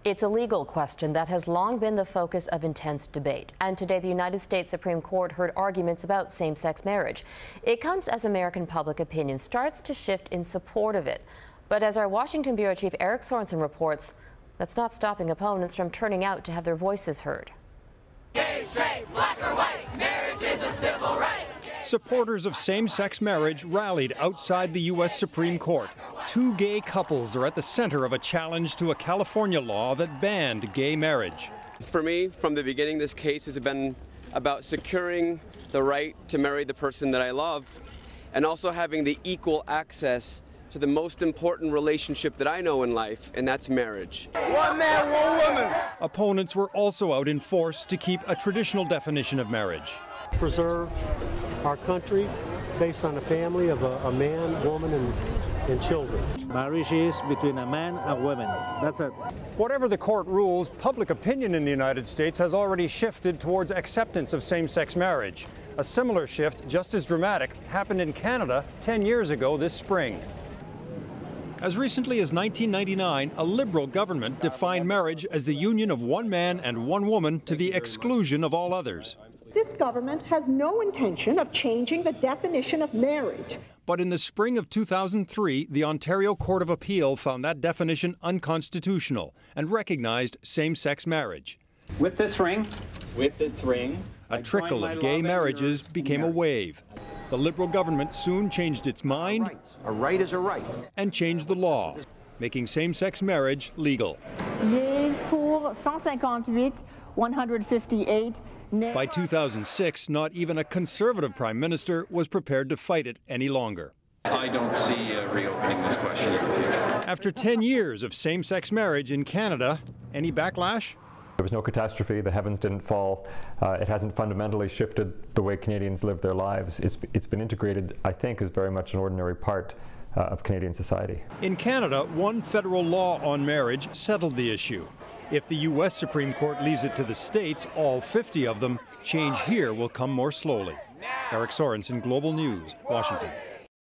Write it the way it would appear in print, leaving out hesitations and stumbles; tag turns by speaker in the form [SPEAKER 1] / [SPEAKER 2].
[SPEAKER 1] It's a legal question that has long been the focus of intense debate. And today, the United States Supreme Court heard arguments about same-sex marriage. It comes as American public opinion starts to shift in support of it. But as our Washington Bureau Chief Eric Sorensen reports, that's not stopping opponents from turning out to have their voices heard.
[SPEAKER 2] Gay, straight, black or white, marriage is a civil right.
[SPEAKER 3] Supporters of same-sex marriage rallied outside the U.S. Supreme Court. Two gay couples are at the center of a challenge to a California law that banned gay marriage.
[SPEAKER 4] For me, from the beginning, this case has been about securing the right to marry the person that I love and also having the equal access to the most important relationship that I know in life, and that's marriage.
[SPEAKER 5] One man, one woman.
[SPEAKER 3] Opponents were also out in force to keep a traditional definition of marriage.
[SPEAKER 6] Preserve our country based on a family of a man, woman, and children.
[SPEAKER 7] Marriage is between a man and woman. That's it.
[SPEAKER 3] Whatever the court rules, public opinion in the United States has already shifted towards acceptance of same-sex marriage. A similar shift, just as dramatic, happened in Canada 10 years ago this spring. As recently as 1999, a Liberal government defined marriage as the union of one man and one woman to the exclusion of all others.
[SPEAKER 8] This government has no intention of changing the definition of marriage.
[SPEAKER 3] But in the spring of 2003, the Ontario Court of Appeal found that definition unconstitutional and recognized same-sex marriage.
[SPEAKER 9] With this ring,
[SPEAKER 3] a trickle of gay marriages became a wave. The Liberal government soon changed its mind.
[SPEAKER 5] A right is a right.
[SPEAKER 3] And changed the law, making same-sex marriage legal.
[SPEAKER 10] Yes pour 158, 158.
[SPEAKER 3] By 2006, not even a Conservative Prime Minister was prepared to fight it any longer.
[SPEAKER 11] I don't see reopening this question in the future.
[SPEAKER 3] After 10 years of same-sex marriage in Canada, any backlash?
[SPEAKER 12] There was no catastrophe, the heavens didn't fall. It hasn't fundamentally shifted the way Canadians live their lives. It's been integrated, I think, as very much an ordinary part of Canadian society.
[SPEAKER 3] In Canada, one federal law on marriage settled the issue. If the U.S. Supreme Court leaves it to the states, all 50 of them, change here will come more slowly. Eric Sorensen, Global News, Washington.